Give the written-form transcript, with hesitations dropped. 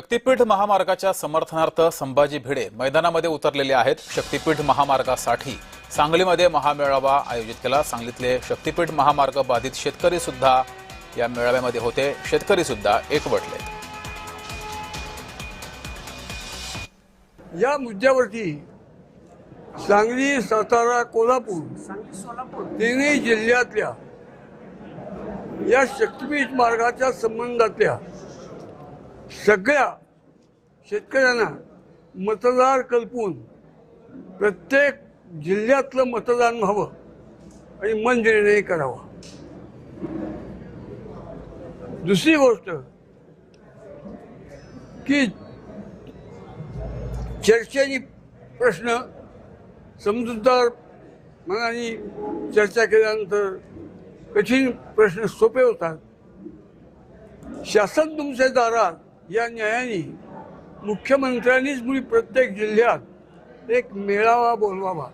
शक्तीपीठ महामार्गाच्या समर्थनार्थ संभाजी भिडे मैदानामध्ये उतरलेले आहेत। शक्तीपीठ महामार्गासाठी सांगलीमध्ये महामेळावा आयोजित केला। सांगलीतले शक्तीपीठ महामार्ग बाधित शेतकरी सुद्धा या मेळाव्यामध्ये होते। शेतकरी सुद्धा एकवटले। या मुद्द्यावरती सांगली, सातारा, कोल्हापूर तिन्ही जिल्ह्यातल्या या शक्तीपीठ मार्गाच्या संबंधातल्या सगळ्या शेतकऱ्यांना मतदार कल्पून प्रत्येक जिल्ह्यातलं मतदान व्हावं आणि मन निर्णय करावा। दुसरी गोष्ट की चर्चेने प्रश्न समजूतदार मनाने चर्चा केल्यानंतर कठीण प्रश्न सोपे होतात। शासन तुमच्या दारात या न्यायाने मुख्यमंत्र्यांनीच प्रत्येक जिल्ह्यात एक मेळावा बोलवावा।